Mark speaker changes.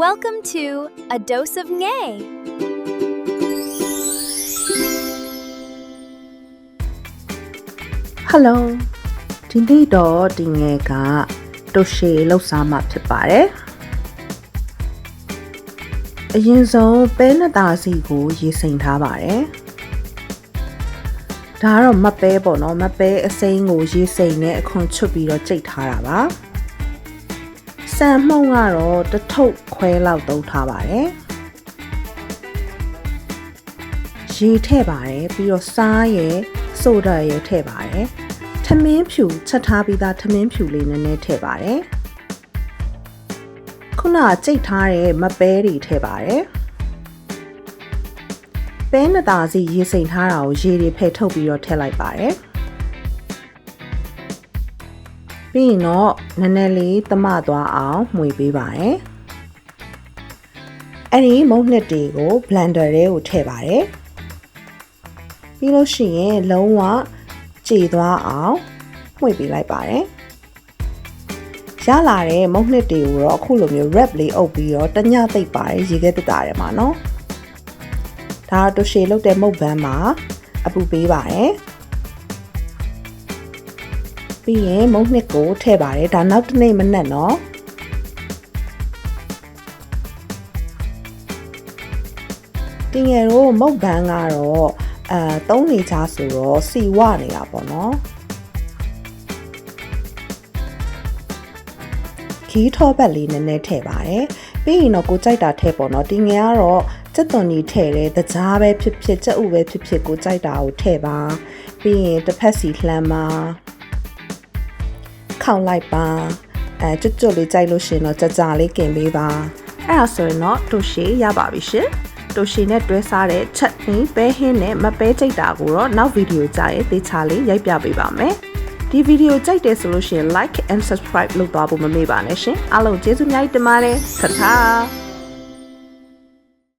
Speaker 1: Welcome to A Dose of Ngay.
Speaker 2: Hello ဒီနေ့တော့ဒီငယ်ကတိုရှေလှုပ်ရှားမှာဖြစ်ပါတယ်အရင်ဆုံးပဲနှစ်သားစီကိုရေစိမ်ထားပါတယ်ဒါကတော့မပဲပေါ့နော်မပဲအစိမ်းကိုရေစိမ်နဲ့အခွန်ချွတ်ပြီးတော့ကြိတ်ထားတာပါဆန်မှုန့်ကတော့တစ်ထုပ်ခွဲလောက်သုံးထားပါတယ်ရေထည့်ပါတယ်ပြီးတော့စားရယ်ဆိုဒါရယ်ထည့်ပါတယ်ထမင်းဖြူချက်ထားပြီးသားထမင်းဖြူလေးနည်းနည်းထည့်ပါတယ်ခုနကကြိတ်ထားတဲ့မပဲတွေထည့်ပါတယ်ပဲနှစ်သားစီရေစိမ်ထားတာကိုရေတွေဖယ်ထုတ်ပြီးတော့ထည့်လိုက်ပါတယ်ပြီးရင်တော့နည်းနည်းလေးသမသွားအောင်မှွေပေးပါတယ်အဲ့ဒီမုန့်နှစ်တွေကို blender ထဲကိုထည့်ပါတယ်ပြီးလို့ရှိရင်လုံးဝကြေသွားအောင်မှွေပေးလိုက်ပါတယ်ရလာတဲ့မုန့်နှစ်တွေကိုတော့အခုလိုမျိုး wrap လေးအုပ်ပြီးတော့တညသိပ်ပါတယ်ရေခဲတက်တာထဲမှာနော်ဒါတိုရှေလုပ်တဲ့မုန့်ဘန်းမှာအပူပေးပါတယ်ပြီးရင်မုန့်နှစ်ကိုထည့်ပါတယ်ဒါနောက်တစ်နေ့မနက်နော်တင်ငယ်တို့မုန့်ဘန်းကတော့သုံးနေကြဆိုတော့စီဝနေတာပေါ့နော်ခီးထောပတ်လေးနည်းနည်းထည့်ပါတယ်ပြီးရင်တော့ကိုကြိုက်တာထည့်ပေါ့နော်တင်ငယ်ကတော့စက်သွန်ကြီးထည့်တယ်တကြားပဲဖြစ်ဖြစ်ကြက်ဥပဲဖြစ်ဖြစ်ကိုကြိုက်တာကိုထည့်ပါပြီးရင်တစ်ဖက်စီလှမ်းပါခေါက်လိုက်ပါကျွတ်ကျွတ်လေးကြိုက်လို့ရှင်တော့ကြာလေးกินပေးပါအဲ့ဒါဆိုရင်တော့တိုရှေရပါပြီရှင်တိုရှေနဲ့တွဲစားတဲ့ချက်နည်းပဲဟင်းနဲ့မပဲကြိတ်တာကိုတော့နောက်ဗီဒီယိုကြရင်သေချာလေးရိုက်ပြပေးပါမယ်ဒီဗီဒီယိုကြိုက်တယ်ဆိုလို့ရှင် like and subscribe လုပ်သွားဖို့မမေ့ပါနဲ့ရှင်အားလုံးကျေးဇူးအများကြီးတင်ပါတယ်ထပ်ထား